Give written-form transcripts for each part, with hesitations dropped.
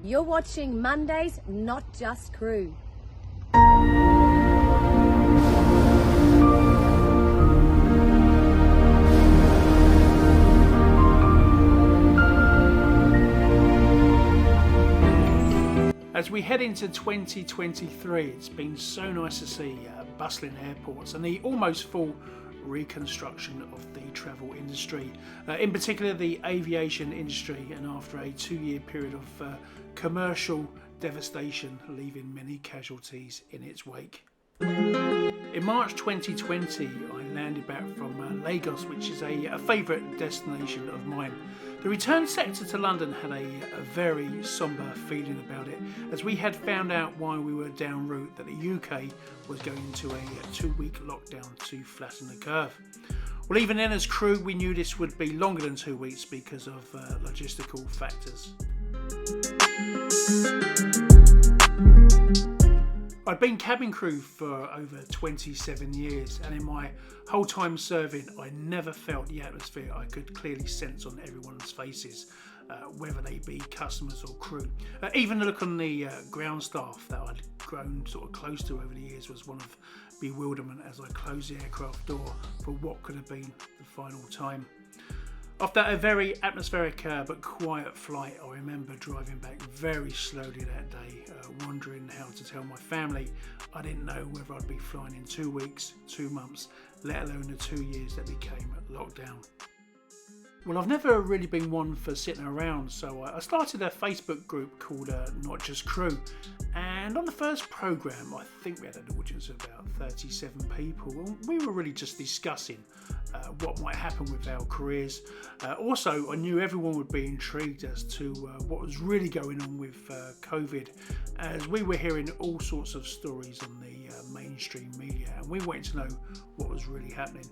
You're watching Monday's Not Just Crew. As we head into 2023, it's been so nice to see bustling airports and the almost full reconstruction of the travel industry, in particular the aviation industry, and after a 2-year period of commercial devastation, leaving many casualties in its wake. In March 2020, I landed back from Lagos, which is a favourite destination of mine. The return sector to London had a very sombre feeling about it, as we had found out while we were en route that the UK was going into a 2-week lockdown to flatten the curve. Well, even then as crew, we knew this would be longer than 2 weeks because of logistical factors. I'd been cabin crew for over 27 years, and in my whole time serving, I never felt the atmosphere I could clearly sense on everyone's faces, whether they be customers or crew. Even the look on the ground staff that I'd grown sort of close to over the years was one of bewilderment as I closed the aircraft door for what could have been the final time. After a very atmospheric but quiet flight, I remember driving back very slowly that day, wondering how to tell my family I didn't know whether I'd be flying in 2 weeks, 2 months, let alone the 2 years that became lockdown. Well, I've never really been one for sitting around, so I started a Facebook group called Not Just Crew, and on the first programme I think we had an audience of about 37 people, and we were really just discussing what might happen with our careers. Also, I knew everyone would be intrigued as to what was really going on with COVID, as we were hearing all sorts of stories on the mainstream media, and we wanted to know what was really happening.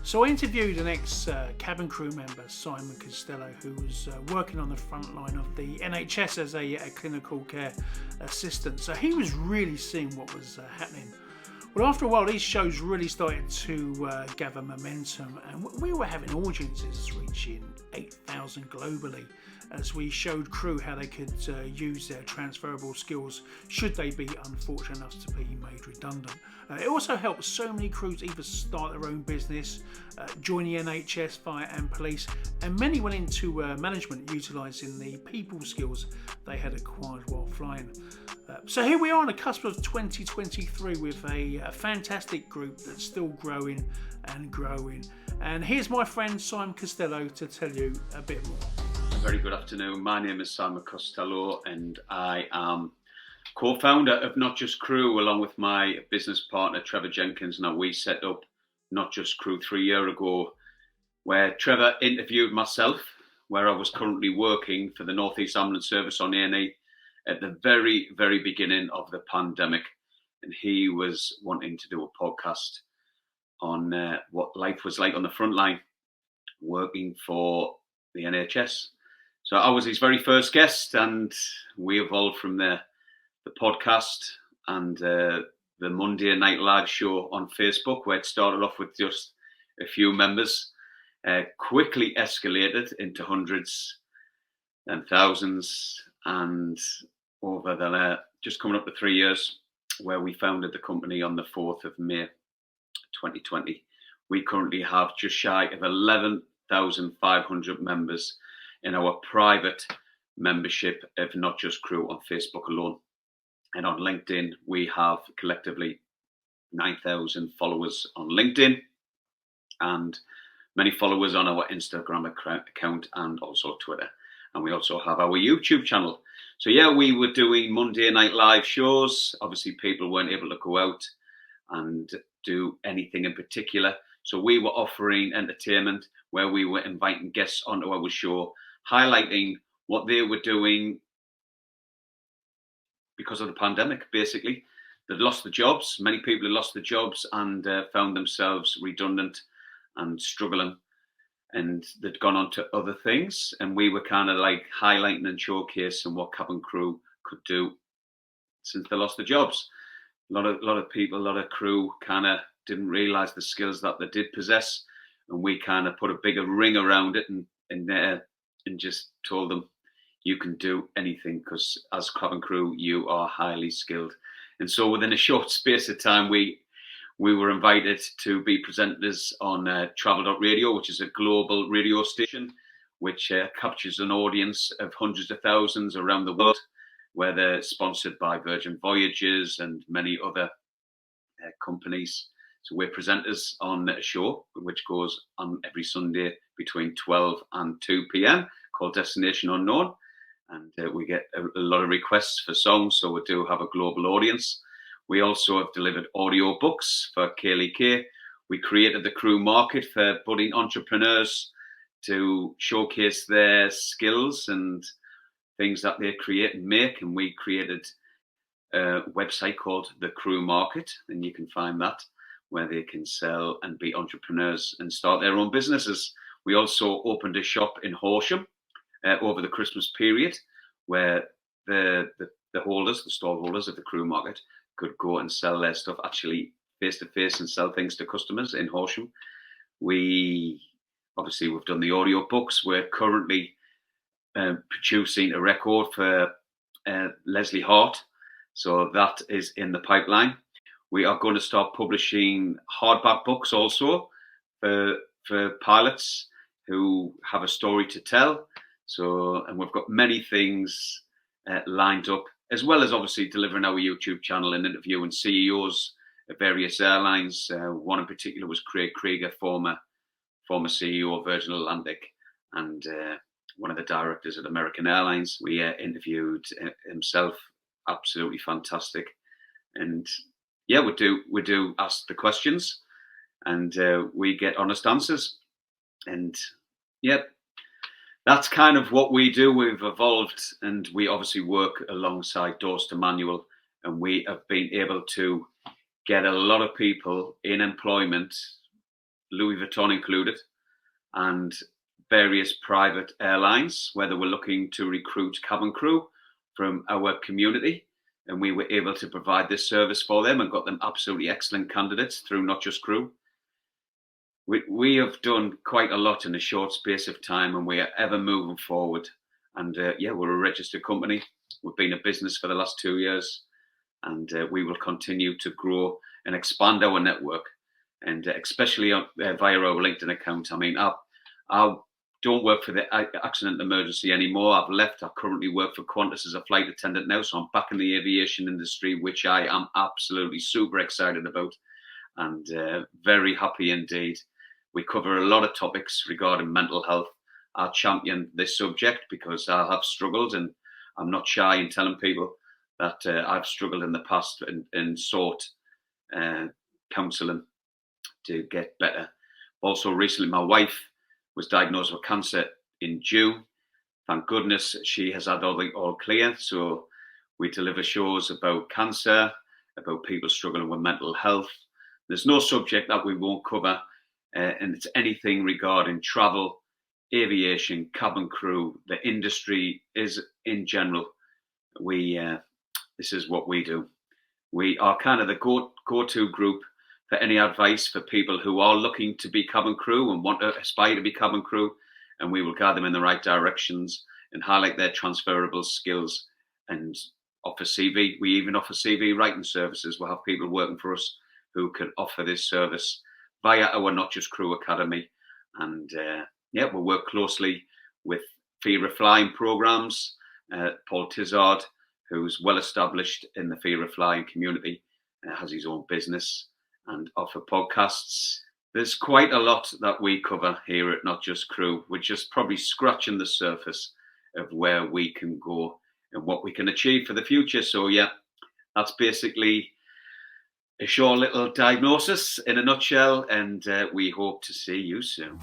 So I interviewed an ex-cabin crew member, Simon Costello, who was working on the front line of the NHS as a clinical care assistant. So he was really seeing what was happening. Well, after a while, these shows really started to gather momentum, and we were having audiences reaching 8,000 globally, as we showed crew how they could use their transferable skills should they be unfortunate enough to be made redundant. It also helped so many crews either start their own business, join the NHS, fire and police, and many went into management utilising the people skills they had acquired while flying. So here we are on the cusp of 2023 with a fantastic group that's still growing and growing. And here's my friend Simon Costello to tell you a bit more. Very good afternoon. My name is Simon Costello, and I am co-founder of Not Just Crew along with my business partner Trevor Jenkins. Now, we set up Not Just Crew 3 years ago, where Trevor interviewed myself, where I was currently working for the North East Ambulance Service on A&E at the very, very beginning of the pandemic, and he was wanting to do a podcast on what life was like on the front line working for the NHS. So I was his very first guest, and we evolved from there. The podcast and the Monday Night Live show on Facebook, where it started off with just a few members, quickly escalated into hundreds and thousands, and over the just coming up to 3 years, where we founded the company on the 4th of May 2020. We currently have just shy of 11,500 members in our private membership of Not Just Crew on Facebook alone. And on LinkedIn, we have collectively 9,000 followers on LinkedIn and many followers on our Instagram account and also Twitter. And we also have our YouTube channel. So yeah, we were doing Monday Night Live shows. Obviously, people weren't able to go out and do anything in particular. So we were offering entertainment where we were inviting guests onto our show, highlighting what they were doing because of the pandemic, basically. They'd lost their jobs. Many people had lost their jobs and found themselves redundant and struggling. And they'd gone on to other things. And we were kind of like highlighting and showcasing what cabin crew could do since they lost their jobs. A lot of people, a lot of crew kind of didn't realise the skills that they did possess. And we kind of put a bigger ring around it and and just told them, you can do anything, because as cabin crew, you are highly skilled. And so within a short space of time, we were invited to be presenters on Travel.radio, which is a global radio station, which captures an audience of hundreds of thousands around the world, where they're sponsored by Virgin Voyages and many other companies. So we're presenters on a show which goes on every Sunday between 12 and 2 p.m. called Destination Unknown. And we get a lot of requests for songs, so we do have a global audience. We also have delivered audio books for Kaylee K. We created the Crew Market for budding entrepreneurs to showcase their skills and things that they create and make. And we created a website called the Crew Market, and you can find that, where they can sell and be entrepreneurs and start their own businesses. We also opened a shop in Horsham over the Christmas period, where the holders, the stall holders of the Crew Market, could go and sell their stuff actually face to face and sell things to customers in Horsham. We've done the audio books. We're currently producing a record for Leslie Hart, so that is in the pipeline. We are going to start publishing hardback books also for pilots who have a story to tell. So, and we've got many things lined up, as well as obviously delivering our YouTube channel and interviewing CEOs of various airlines. One in particular was Craig Krieger, former CEO of Virgin Atlantic, and one of the directors at American Airlines. We interviewed himself. Absolutely fantastic. And yeah, we do ask the questions, and we get honest answers. And yeah, that's kind of what we do. We've evolved, and we obviously work alongside Doors to Manual, and we have been able to get a lot of people in employment, Louis Vuitton included, and various private airlines, whether we're looking to recruit cabin crew from our community. And we were able to provide this service for them and got them absolutely excellent candidates through Not Just Crew. We have done quite a lot in a short space of time, and we are ever moving forward. And we're a registered company. We've been a business for the last 2 years, and we will continue to grow and expand our network, and especially via our LinkedIn account. I mean, I don't work for the accident emergency anymore. I've left. I currently work for Qantas as a flight attendant now, so I'm back in the aviation industry, which I am absolutely super excited about, and very happy indeed. We cover a lot of topics regarding mental health. I champion this subject because I have struggled, and I'm not shy in telling people that I've struggled in the past and sought counselling to get better. Also, recently, my wife was diagnosed with cancer in June. Thank goodness she has had all clear. So we deliver shows about cancer, about people struggling with mental health. There's no subject that we won't cover, and it's anything regarding travel, aviation, cabin crew, the industry is in general. This is what we do. We are kind of the go-to group for any advice for people who are looking to be cabin crew and want to aspire to be cabin crew, and we will guide them in the right directions and highlight their transferable skills and offer CV. We even offer CV writing services. We'll have people working for us who can offer this service via our Not Just Crew Academy. And we'll work closely with Fear of Flying programs. Paul Tizard, who's well established in the Fear of Flying community, has his own business and offer podcasts. There's quite a lot that we cover here at Not Just Crew. We're just probably scratching the surface of where we can go and what we can achieve for the future. So yeah, that's basically a short little diagnosis in a nutshell, and we hope to see you soon.